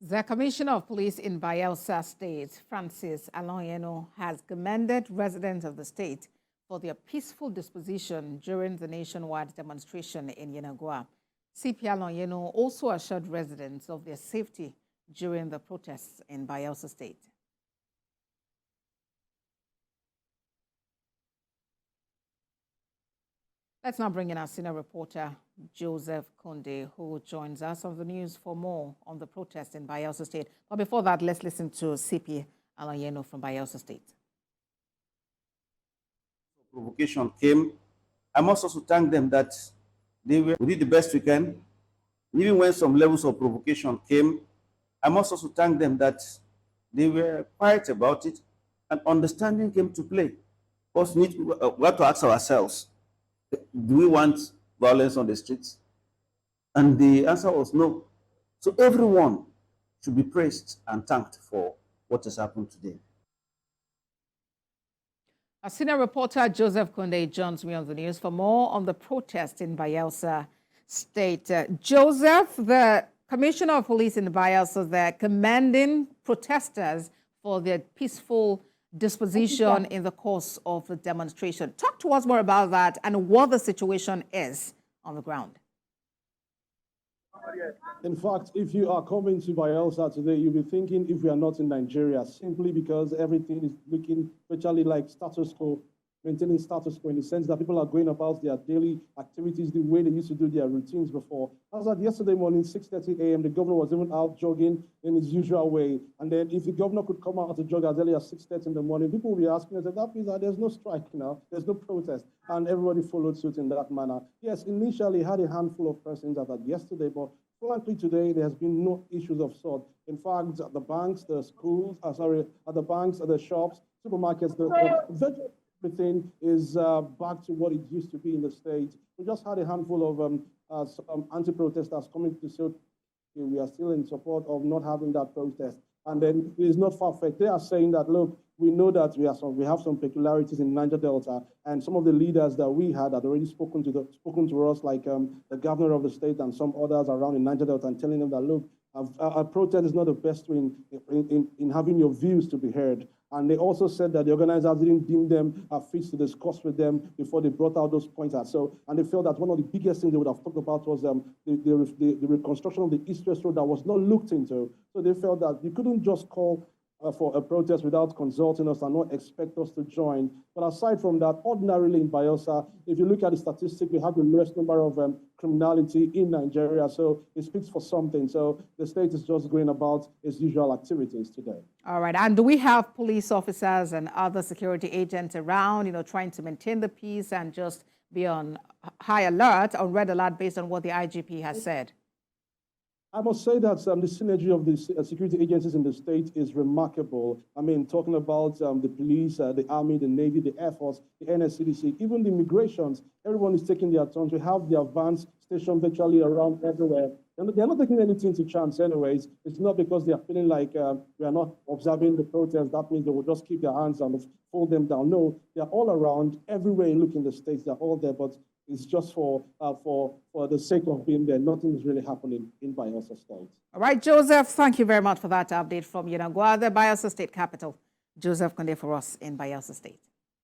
The Commissioner of Police in Bayelsa State, Francis Aloyeno, has commended residents of the state for their peaceful disposition during the nationwide demonstration in Yenagoa. CP Aloyeno also assured residents of their safety during the protests in Bayelsa State. Let's now bring in our senior reporter, Joseph Kunde, who joins us on the news for more on the protest in Bayelsa State. But before that, let's listen to CP Aloyeno from Bayelsa State. Provocation came. I must also thank them that we did the best we can. Even when some levels of provocation came, I must also thank them that they were quiet about it and understanding came to play. Because we have to ask ourselves, do we want violence on the streets? And the answer was no. So everyone should be praised and thanked for what has happened today. Our senior reporter Joseph Kunde joins me on the news for more on the protest in Bayelsa State. Joseph, the Commissioner of Police in Bayelsa, they're commending protesters for their peaceful disposition in the course of the demonstration. Talk to us more about that and what the situation is on the ground. In fact, if you are coming to Bayelsa today, you'll be thinking if we are not in Nigeria, simply because everything is looking virtually like status quo, maintaining status quo in the sense that people are going about their daily activities the way they used to do their routines before. As of yesterday morning, 6:30 a.m., the governor was even out jogging in his usual way. And then if the governor could come out to jog as early as 6:30 in the morning, people will be asking us, that means that there's no strike now, there's no protest. And everybody followed suit in that manner. Yes, initially had a handful of persons at that yesterday, but frankly, today, there has been no issues of sort. In fact, at the banks, the schools, at the banks, at the shops, supermarkets, virtually everything is back to what it used to be in the state. We just had a handful of anti-protesters coming to say we are still in support of not having that protest. And then it is not far-fetched. They are saying that, look, we know that we have some peculiarities in Niger Delta, and some of the leaders that we had already spoken to us, like the governor of the state and some others around in Niger Delta, and telling them that, look, a protest is not the best way in having your views to be heard. And they also said that the organizers didn't deem them fit to discuss with them before they brought out those points. And they felt that one of the biggest things they would have talked about was the reconstruction of the East-West Road that was not looked into. So they felt that you couldn't just call for a protest without consulting us and not expect us to join. But aside from that, ordinarily in Bayelsa, if you look at the statistics, we have the lowest number of criminality in Nigeria. So it speaks for something. So the state is just going about its usual activities today. All right. And do we have police officers and other security agents around, trying to maintain the peace and just be on high alert, on red alert, based on what the IGP has said? I must say that the synergy of the security agencies in the state is remarkable. I mean, talking about the police, the army, the navy, the air force, the NSCDC, even the immigrations, everyone is taking their turns. We have their vans stationed virtually around everywhere. And they're not taking anything to chance anyways. It's not because they're feeling like we are not observing the protest. That means they will just keep their hands and fold them down. No, they're all around. Everywhere you look in the states, they're all there. But it's just for the sake of being there. Nothing is really happening in Bayelsa State. All right, Joseph, thank you very much for that update from Yenagoa, the Bayelsa State capital. Joseph Kunde for us in Bayelsa State.